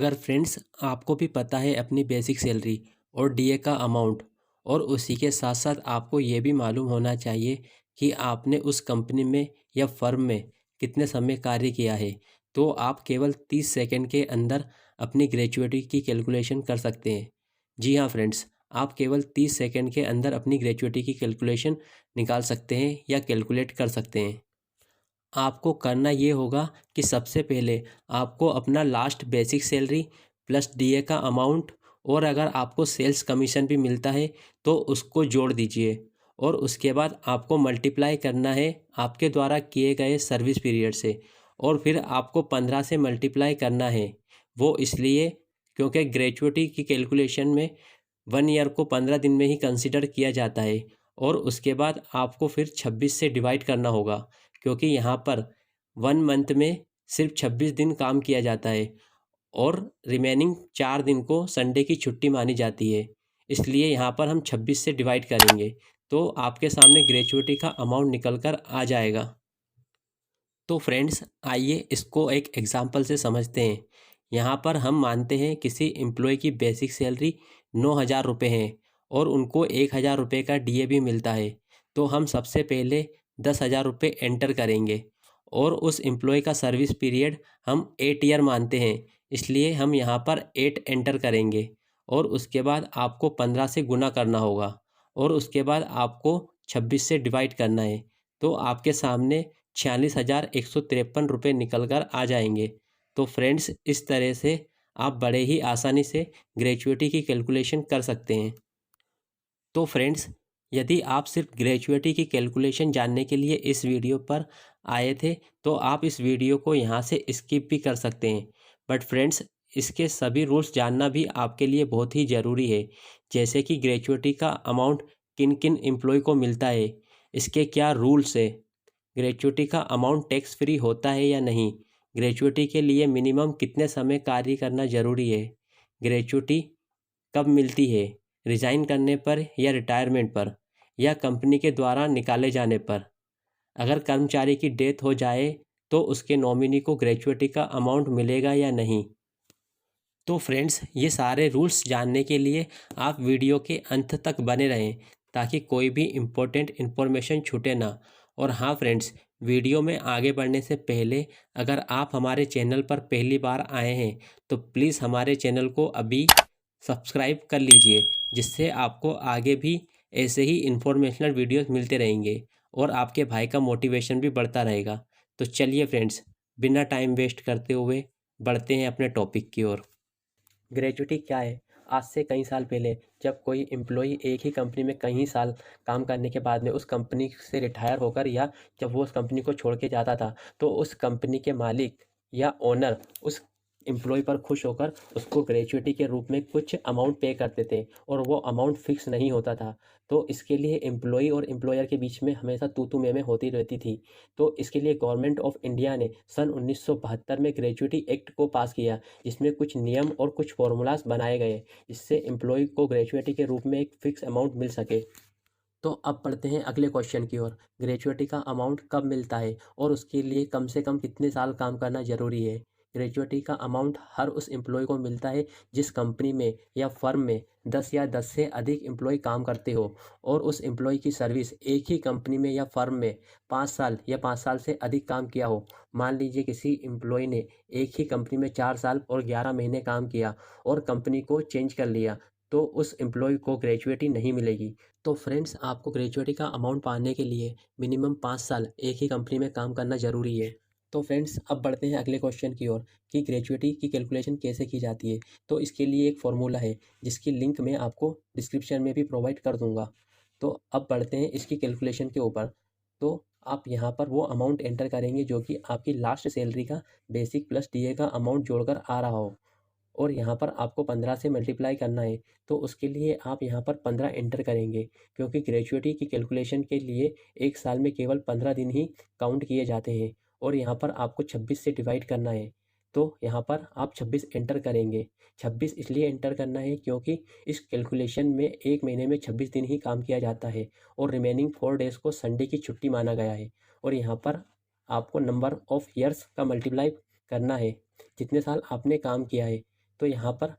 अगर फ्रेंड्स आपको भी पता है अपनी बेसिक सैलरी और डीए का अमाउंट, और उसी के साथ साथ आपको ये भी मालूम होना चाहिए कि आपने उस कंपनी में या फर्म में कितने समय कार्य किया है, तो आप केवल 30 सेकंड के अंदर अपनी ग्रेजुएटी की कैलकुलेशन कर सकते हैं। जी हाँ फ्रेंड्स, आप केवल 30 सेकंड के अंदर अपनी ग्रेजुएटी की कैलकुलेशन निकाल सकते हैं या कैलकुलेट कर सकते हैं। आपको करना ये होगा कि सबसे पहले आपको अपना last basic salary plus DA का अमाउंट, और अगर आपको सेल्स कमीशन भी मिलता है तो उसको जोड़ दीजिए, और उसके बाद आपको मल्टीप्लाई करना है आपके द्वारा किए गए सर्विस पीरियड से, और फिर आपको 15 से मल्टीप्लाई करना है। वो इसलिए क्योंकि ग्रेजुएटी की कैलकुलेशन में 1 ईयर को 15 दिन में ही कंसिडर किया जाता है, और उसके बाद आपको फिर 26 से डिवाइड करना होगा, क्योंकि यहाँ पर 1 मंथ में सिर्फ 26 दिन काम किया जाता है और रिमेनिंग 4 दिन को संडे की छुट्टी मानी जाती है। इसलिए यहाँ पर हम 26 से डिवाइड करेंगे तो आपके सामने ग्रेजुएटी का अमाउंट निकल कर आ जाएगा। तो फ्रेंड्स आइए इसको एक एग्जांपल से समझते हैं। यहाँ पर हम मानते हैं किसी एम्प्लॉय की बेसिक सैलरी 9,000 रुपये है और उनको 1,000 रुपये का डीए भी मिलता है। तो हम सबसे पहले 10,000 रुपये एंटर करेंगे, और उस एम्प्लॉय का सर्विस पीरियड हम 8 ईयर मानते हैं, इसलिए हम यहाँ पर 8 एंटर करेंगे, और उसके बाद आपको 15 से गुना करना होगा, और उसके बाद आपको 26 से डिवाइड करना है। तो आपके सामने 46,153 रुपये निकल कर आ जाएंगे। तो फ्रेंड्स इस तरह से आप बड़े ही आसानी से ग्रेजुएटी की कैलकुलेशन कर सकते हैं। तो फ्रेंड्स यदि आप सिर्फ ग्रेजुएटी की कैलकुलेशन जानने के लिए इस वीडियो पर आए थे तो आप इस वीडियो को यहाँ से स्किप भी कर सकते हैं। बट फ्रेंड्स इसके सभी रूल्स जानना भी आपके लिए बहुत ही ज़रूरी है, जैसे कि ग्रेजुएटी का अमाउंट किन किन एम्प्लॉय को मिलता है, इसके क्या रूल्स है, ग्रेजुएटी का अमाउंट टैक्स फ्री होता है या नहीं, ग्रेजुएटी के लिए मिनिमम कितने समय कार्य करना ज़रूरी है, ग्रेजुएटी कब मिलती है, रिज़ाइन करने पर या रिटायरमेंट पर, या कंपनी के द्वारा निकाले जाने पर, अगर कर्मचारी की डेथ हो जाए तो उसके नॉमिनी को ग्रेजुएटी का अमाउंट मिलेगा या नहीं। तो फ्रेंड्स ये सारे रूल्स जानने के लिए आप वीडियो के अंत तक बने रहें ताकि कोई भी इम्पोर्टेंट इन्फॉर्मेशन छूटे ना। और हाँ फ्रेंड्स, वीडियो में आगे बढ़ने से पहले अगर आप हमारे चैनल पर पहली बार आए हैं तो प्लीज़ हमारे चैनल को अभी सब्सक्राइब कर लीजिए, जिससे आपको आगे भी ऐसे ही इन्फॉर्मेशनल वीडियोस मिलते रहेंगे और आपके भाई का मोटिवेशन भी बढ़ता रहेगा। तो चलिए फ्रेंड्स, बिना टाइम वेस्ट करते हुए बढ़ते हैं अपने टॉपिक की ओर। ग्रेजुएटी क्या है? आज से कई साल पहले जब कोई एम्प्लॉई एक ही कंपनी में कई साल काम करने के बाद में उस कंपनी से रिटायर होकर, या जब वो उस कंपनी को छोड़ के जाता था, तो उस कंपनी के मालिक या ओनर उस एम्प्लॉय पर खुश होकर उसको ग्रेजुएटी के रूप में कुछ अमाउंट पे करते थे, और वो अमाउंट फिक्स नहीं होता था। तो इसके लिए एम्प्लॉय और एम्प्लॉयर के बीच में हमेशा तू में होती रहती थी। तो इसके लिए गवर्नमेंट ऑफ इंडिया ने सन 1972 में ग्रेजुएटी एक्ट को पास किया, जिसमें कुछ नियम और कुछ फॉर्मूलाज बनाए गए, जिससे एम्प्लॉय को ग्रेजुएटी के रूप में एक फ़िक्स अमाउंट मिल सके। तो अब बढ़ते हैं अगले क्वेश्चन की ओर। ग्रेजुएटी का अमाउंट कब मिलता है और उसके लिए कम से कम कितने साल काम करना ज़रूरी है? ग्रेजुएटी का अमाउंट हर उस एम्प्लॉय को मिलता है जिस कंपनी में या फर्म में 10 या 10 से अधिक एम्प्लॉय काम करते हो, और उस एम्प्लॉय की सर्विस एक ही कंपनी में या फर्म में 5 साल या 5 साल से अधिक काम किया हो। मान लीजिए किसी एम्प्लॉय ने एक ही कंपनी में 4 साल और 11 महीने काम किया और कंपनी को चेंज कर लिया, तो उस एम्प्लॉय को ग्रेजुएटी नहीं मिलेगी। तो फ्रेंड्स आपको ग्रेजुएटी का अमाउंट पाने के लिए मिनिमम 5 साल एक ही कंपनी में काम करना ज़रूरी है। तो फ्रेंड्स अब बढ़ते हैं अगले क्वेश्चन की ओर कि ग्रेजुएटी की कैलकुलेशन कैसे की जाती है। तो इसके लिए एक फ़ॉर्मूला है जिसकी लिंक मैं आपको डिस्क्रिप्शन में भी प्रोवाइड कर दूंगा। तो अब बढ़ते हैं इसकी कैलकुलेशन के ऊपर। तो आप यहाँ पर वो अमाउंट एंटर करेंगे जो कि आपकी लास्ट सैलरी का बेसिक प्लस डीए का अमाउंट जोड़कर आ रहा हो, और यहाँ पर आपको 15 से मल्टीप्लाई करना है। तो उसके लिए आप यहाँ पर 15 एंटर करेंगे, क्योंकि ग्रेजुएटी की कैलकुलेशन के लिए एक साल में केवल 15 दिन ही काउंट किए जाते हैं, और यहाँ पर आपको 26 से डिवाइड करना है। तो यहाँ पर आप 26 एंटर करेंगे। 26 इसलिए एंटर करना है क्योंकि इस कैलकुलेशन में एक महीने में 26 दिन ही काम किया जाता है, और रिमेनिंग 4 डेज़ को संडे की छुट्टी माना गया है। और यहाँ पर आपको नंबर ऑफ़ ईयर्स का मल्टीप्लाई करना है, जितने साल आपने काम किया है। तो यहाँ पर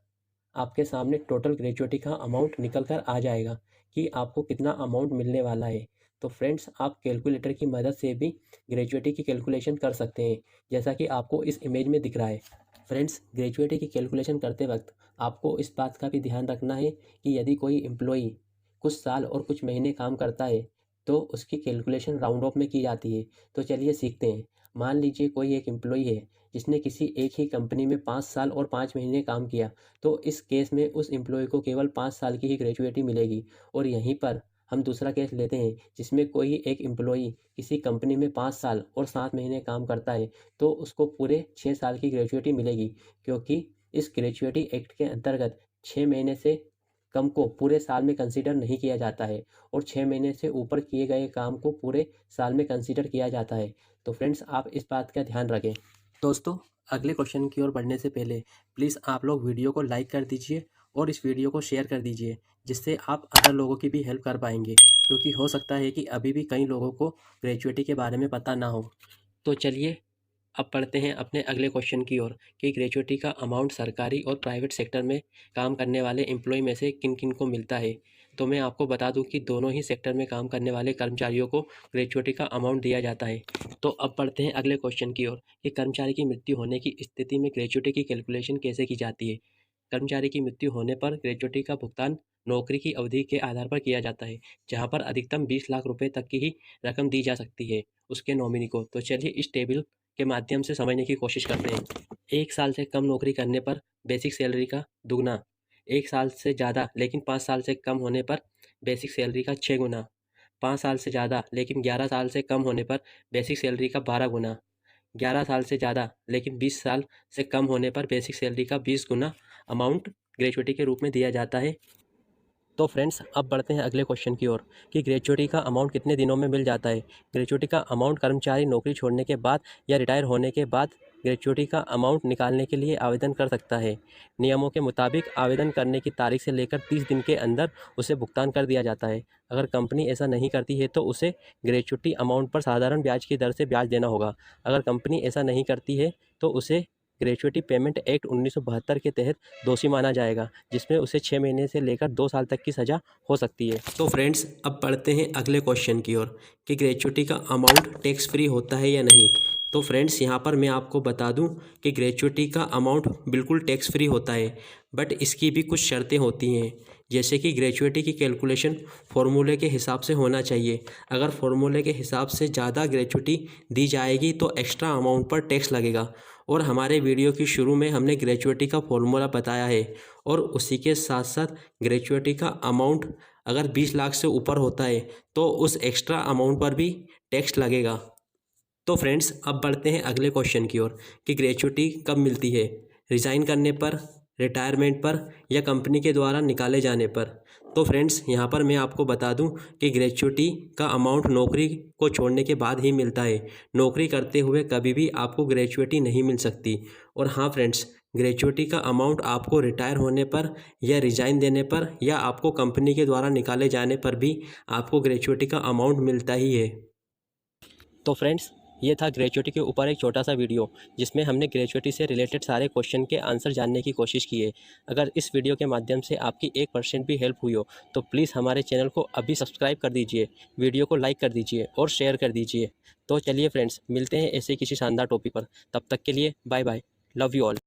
आपके सामने टोटल ग्रेजुएटी का अमाउंट निकल कर आ जाएगा कि आपको कितना अमाउंट मिलने वाला है। तो फ्रेंड्स, आप कैलकुलेटर की मदद से भी ग्रेजुएटी की कैलकुलेशन कर सकते हैं, जैसा कि आपको इस इमेज में दिख रहा है। फ्रेंड्स, ग्रेजुएटी की कैलकुलेशन करते वक्त आपको इस बात का भी ध्यान रखना है कि यदि कोई एम्प्लॉई कुछ साल और कुछ महीने काम करता है तो उसकी कैलकुलेशन राउंड ऑफ में की जाती है। तो चलिए सीखते हैं। मान लीजिए कोई एक एम्प्लॉई है जिसने किसी एक ही कंपनी में 5 साल और 5 महीने काम किया, तो इस केस में उस एम्प्लॉय को केवल 5 साल की ही ग्रेजुएटी मिलेगी। और यहीं पर हम दूसरा केस लेते हैं जिसमें कोई एक एम्प्लॉई किसी कंपनी में 5 साल और 7 महीने काम करता है, तो उसको पूरे 6 साल की ग्रेजुएटी मिलेगी, क्योंकि इस ग्रेजुएटी एक्ट के अंतर्गत 6 महीने से कम को पूरे साल में कंसीडर नहीं किया जाता है और 6 महीने से ऊपर किए गए काम को पूरे साल में कंसीडर किया जाता है। तो फ्रेंड्स, आप इस बात का ध्यान रखें। दोस्तों, अगले क्वेश्चन की ओर बढ़ने से पहले प्लीज़ आप लोग वीडियो को लाइक कर दीजिए और इस वीडियो को शेयर कर दीजिए, जिससे आप अदर लोगों की भी हेल्प कर पाएंगे, क्योंकि हो सकता है कि अभी भी कई लोगों को ग्रेजुएटी के बारे में पता ना हो। तो चलिए अब पढ़ते हैं अपने अगले क्वेश्चन की ओर कि ग्रेजुएटी का अमाउंट सरकारी और प्राइवेट सेक्टर में काम करने वाले एम्प्लॉय में से किन किन को मिलता है। तो मैं आपको बता दूं कि दोनों ही सेक्टर में काम करने वाले कर्मचारियों को ग्रेजुएटी का अमाउंट दिया जाता है। तो अब पढ़ते हैं अगले क्वेश्चन की ओर कि कर्मचारी की मृत्यु होने की स्थिति में ग्रेजुएटी की कैलकुलेशन कैसे की जाती है। कर्मचारी की मृत्यु होने पर ग्रेजुएटी का भुगतान नौकरी की अवधि के आधार पर किया जाता है, जहां पर अधिकतम 20 लाख रुपए तक की ही रकम दी जा सकती है उसके नॉमिनी को। तो चलिए इस टेबल के माध्यम से समझने की कोशिश करते हैं। 1 साल से कम नौकरी करने पर बेसिक सैलरी का दुगना, 1 साल से ज़्यादा लेकिन 5 साल से कम होने पर बेसिक सैलरी का 6 गुना, 5 साल से ज़्यादा लेकिन 11 साल से कम होने पर बेसिक सैलरी का 12 गुना, 11 साल से ज़्यादा लेकिन 20 साल से कम होने पर बेसिक सैलरी का 20 गुना अमाउंट ग्रेजुएटी के रूप में दिया जाता है। तो फ्रेंड्स, अब बढ़ते हैं अगले क्वेश्चन की ओर कि ग्रेजुएटी का अमाउंट कितने दिनों में मिल जाता है। ग्रेजुएटी का अमाउंट कर्मचारी नौकरी छोड़ने के बाद या रिटायर होने के बाद ग्रेजुएटी का अमाउंट निकालने के लिए आवेदन कर सकता है। नियमों के मुताबिक आवेदन करने की तारीख से लेकर 30 दिन के अंदर उसे भुगतान कर दिया जाता है। अगर कंपनी ऐसा नहीं करती है तो उसे ग्रेजुएटी अमाउंट पर साधारण ब्याज की दर से ब्याज देना होगा। अगर कंपनी ऐसा नहीं करती है तो उसे ग्रेजुएटी पेमेंट एक्ट 1972 के तहत दोषी माना जाएगा, जिसमें उसे 6 महीने से लेकर 2 साल तक की सज़ा हो सकती है। तो फ्रेंड्स, अब पढ़ते हैं अगले क्वेश्चन की ओर कि ग्रेजुएटी का अमाउंट टैक्स फ्री होता है या नहीं। तो फ्रेंड्स, यहाँ पर मैं आपको बता दूं कि ग्रेजुएटी का अमाउंट बिल्कुल टैक्स फ्री होता है, बट इसकी भी कुछ शर्तें होती हैं, जैसे कि ग्रेजुएटी की कैलकुलेशन फॉर्मूले के हिसाब से होना चाहिए। अगर फॉर्मूले के हिसाब से ज़्यादा ग्रेजुएटी दी जाएगी तो एक्स्ट्रा अमाउंट पर टैक्स लगेगा। और हमारे वीडियो की शुरू में हमने ग्रेजुएटी का फॉर्मूला बताया है, और उसी के साथ साथ ग्रेजुएटी का अमाउंट अगर 20 लाख से ऊपर होता है तो उस एक्स्ट्रा अमाउंट पर भी टैक्स लगेगा। तो फ्रेंड्स, अब बढ़ते हैं अगले क्वेश्चन की ओर कि ग्रेजुएटी कब मिलती है। रिज़ाइन करने पर, रिटायरमेंट पर या कंपनी के द्वारा निकाले जाने पर। तो फ्रेंड्स, यहाँ पर मैं आपको बता दूं कि ग्रेजुएटी का अमाउंट नौकरी को छोड़ने के बाद ही मिलता है। नौकरी करते हुए कभी भी आपको ग्रेजुएटी नहीं मिल सकती। और हाँ फ्रेंड्स, ग्रेजुएटी का अमाउंट आपको रिटायर होने पर या रिज़ाइन देने पर या आपको कंपनी के द्वारा निकाले जाने पर भी आपको ग्रेजुएटी का अमाउंट मिलता ही है। तो फ्रेंड्स, ये था ग्रेजुएटी के ऊपर एक छोटा सा वीडियो, जिसमें हमने ग्रेजुएटी से रिलेटेड सारे क्वेश्चन के आंसर जानने की कोशिश की है। अगर इस वीडियो के माध्यम से आपकी 1% भी हेल्प हुई हो तो प्लीज़ हमारे चैनल को अभी सब्सक्राइब कर दीजिए, वीडियो को लाइक कर दीजिए और शेयर कर दीजिए। तो चलिए फ्रेंड्स, मिलते हैं ऐसे किसी शानदार टॉपिक पर। तब तक के लिए bye bye, love you all.